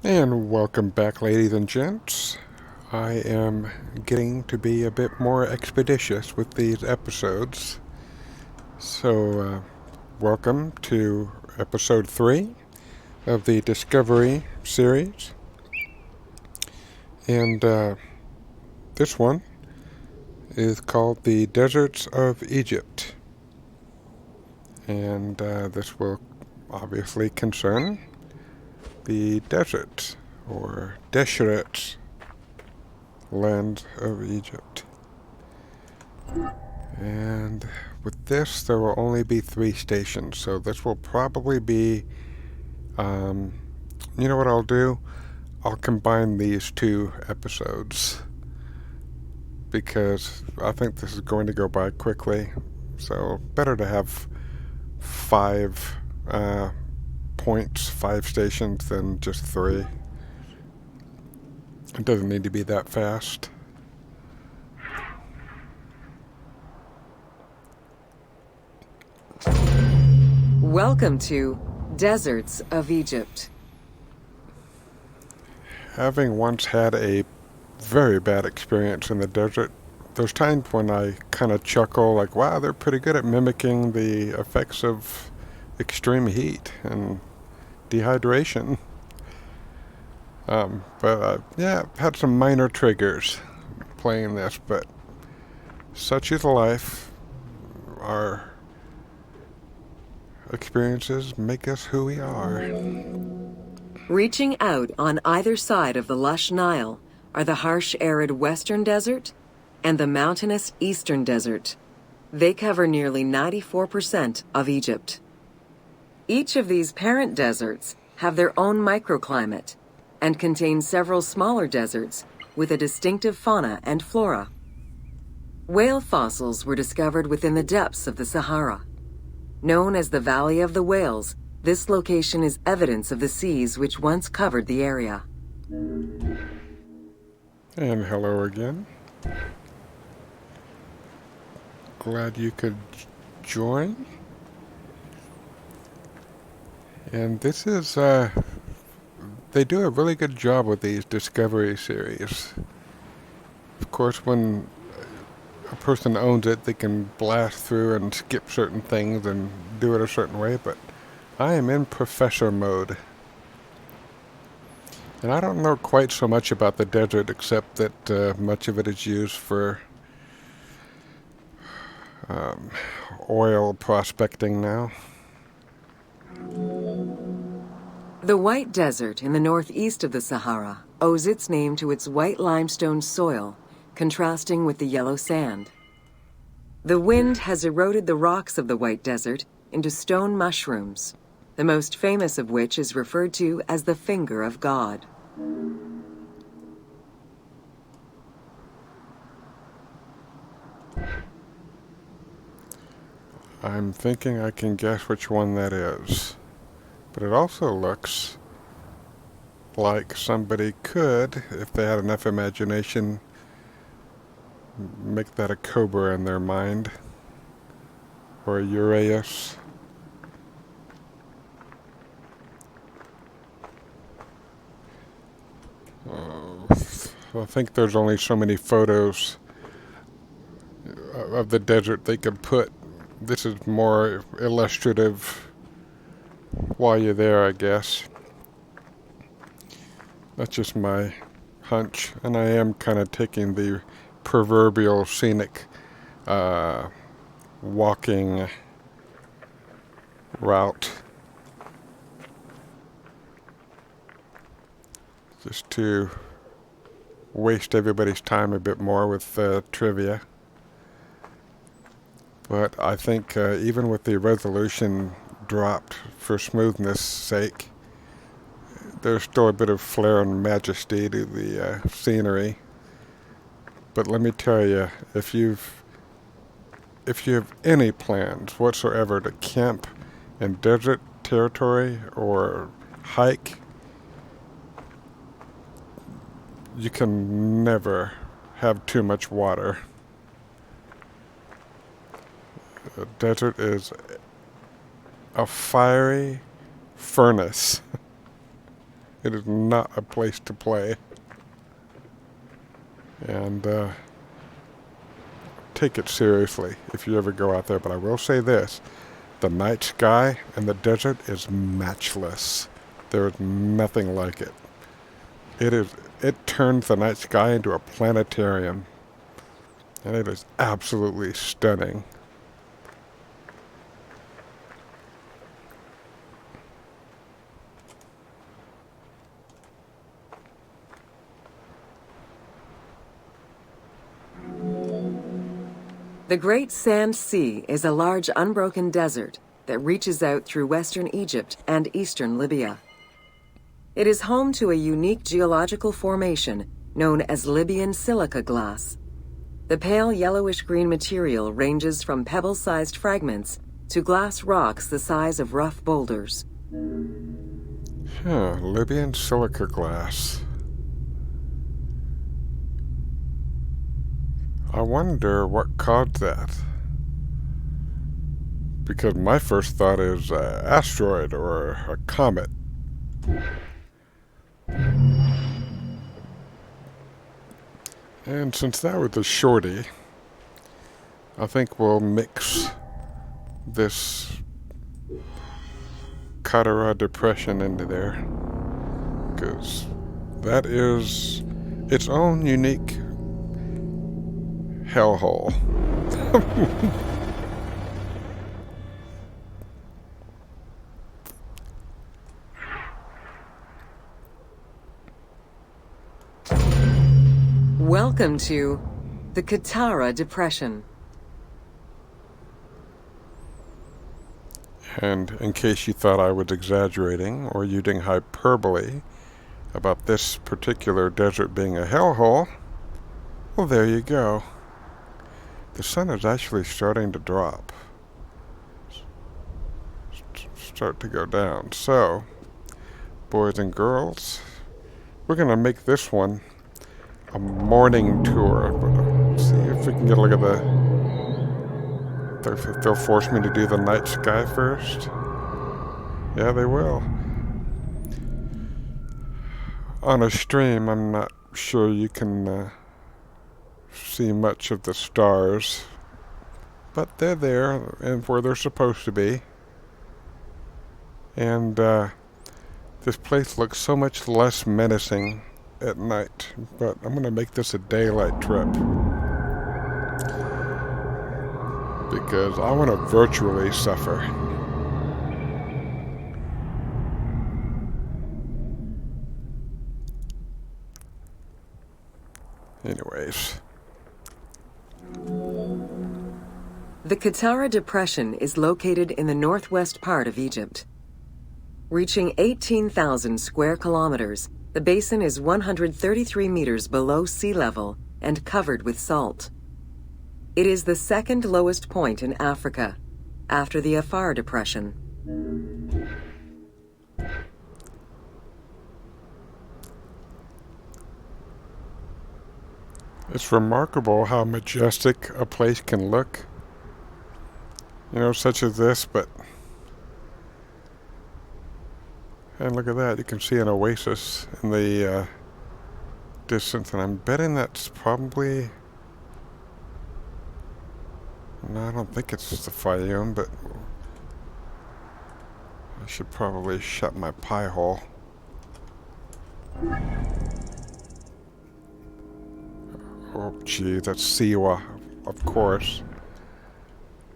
And welcome back, ladies and gents. I am getting to be a bit more expeditious with these episodes. So, welcome to episode 3 of the Discovery series. And this one is called The Deserts of Egypt. And this will obviously concern the deserts, or Deseret land of Egypt. And with this, there will only be 3 stations, so this will probably be, um, you know what I'll do? I'll combine these 2 episodes because I think this is going to go by quickly. So better to have 5 points, 5 stations than just 3. It doesn't need to be that fast. Welcome to Deserts of Egypt. Having once had a very bad experience in the desert, there's times when I kind of chuckle, like, wow, they're pretty good at mimicking the effects of extreme heat and dehydration. But yeah, I've had some minor triggers playing this, but such is life. Our experiences make us who we are. Reaching out on either side of the lush Nile are the harsh, arid Western Desert and the mountainous Eastern Desert. They cover nearly 94% of Egypt. Each of these parent deserts have their own microclimate and contain several smaller deserts with a distinctive fauna and flora. Whale fossils were discovered within the depths of the Sahara. Known as the Valley of the Whales, this location is evidence of the seas which once covered the area. And hello again. Glad you could join. And this is, they do a really good job with these Discovery series. Of course, when a person owns it, they can blast through and skip certain things and do it a certain way, but I am in professor mode. And I don't know quite so much about the desert, except that much of it is used for oil prospecting now. The White Desert in the northeast of the Sahara owes its name to its white limestone soil, contrasting with the yellow sand. The wind has eroded the rocks of the White Desert into stone mushrooms, the most famous of which is referred to as the finger of God. I'm thinking I can guess which one that is. But it also looks like somebody could, if they had enough imagination, make that a cobra in their mind. Or a Uraeus. I think there's only so many photos of the desert they could put. This is more illustrative while you're there, I guess. That's just my hunch. And I am kind of taking the proverbial scenic walking route. Just to waste everybody's time a bit more with trivia. But I think even with the resolution dropped for smoothness' sake, there's still a bit of flair and majesty to the scenery. But let me tell you, if you have any plans whatsoever to camp in desert territory or hike, you can never have too much water. The desert is a fiery furnace. It is not a place to play. And take it seriously if you ever go out there. But I will say this, the night sky in the desert is matchless. There is nothing like it. It turns the night sky into a planetarium. And it is absolutely stunning. The Great Sand Sea is a large unbroken desert that reaches out through western Egypt and eastern Libya. It is home to a unique geological formation known as Libyan silica glass. The pale yellowish-green material ranges from pebble-sized fragments to glass rocks the size of rough boulders. Libyan silica glass. I wonder what caused that. Because my first thought is an asteroid or a comet. And since that was a shorty, I think we'll mix this Catara Depression into there. Because that is its own unique hellhole. Welcome to the Catara Depression. And in case you thought I was exaggerating or using hyperbole about this particular desert being a hellhole, well, there you go. The sun is actually starting to drop. Start to go down. So, boys and girls, we're going to make this one a morning tour. Let's see if we can get a look at if they'll force me to do the night sky first. Yeah, they will. On a stream, I'm not sure you can see much of the stars, but they're there and where they're supposed to be. And this place looks so much less menacing at night, but I'm going to make this a daylight trip because I want to virtually suffer. Anyways. The Catara Depression is located in the northwest part of Egypt. Reaching 18,000 square kilometers, the basin is 133 meters below sea level and covered with salt. It is the second lowest point in Africa, after the Afar Depression. It's remarkable how majestic a place can look. You know, such as this, but... And look at that, you can see an oasis in the distance, and I'm betting that's probably... No, I don't think it's the Fayoum, but... I should probably shut my pie hole. Oh, gee, that's Siwa, of course.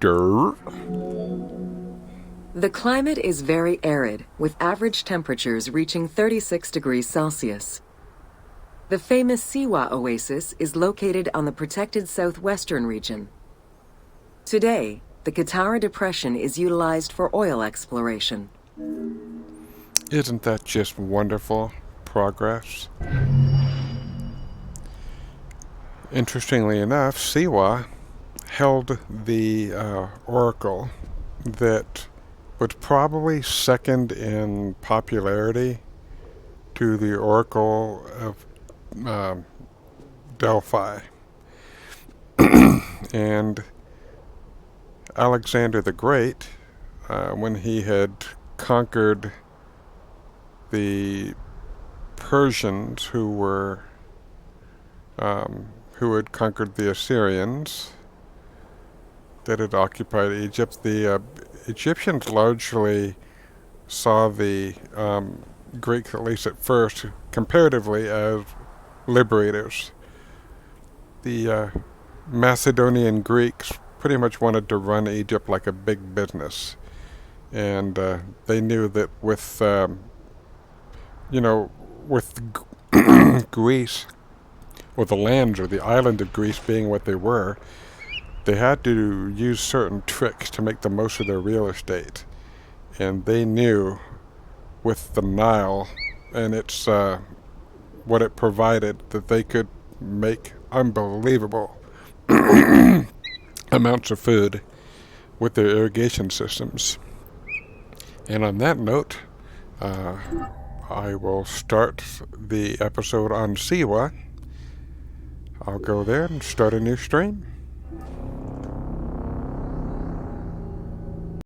Durr. The climate is very arid, with average temperatures reaching 36 degrees Celsius. The famous Siwa oasis is located on the protected southwestern region. Today, the Catara Depression is utilized for oil exploration. Isn't that just wonderful progress? Interestingly enough, Siwa held the oracle that was probably second in popularity to the Oracle of Delphi. And Alexander the Great, when he had conquered the Persians who had conquered the Assyrians that had occupied Egypt. The Egyptians largely saw the Greeks, at least at first, comparatively as liberators. The Macedonian Greeks pretty much wanted to run Egypt like a big business, and they knew that with Greece, or the lands or the island of Greece being what they were, they had to use certain tricks to make the most of their real estate. And they knew with the Nile and its what it provided that they could make unbelievable amounts of food with their irrigation systems. And on that note, I will start the episode on Siwa. I'll go there and start a new stream.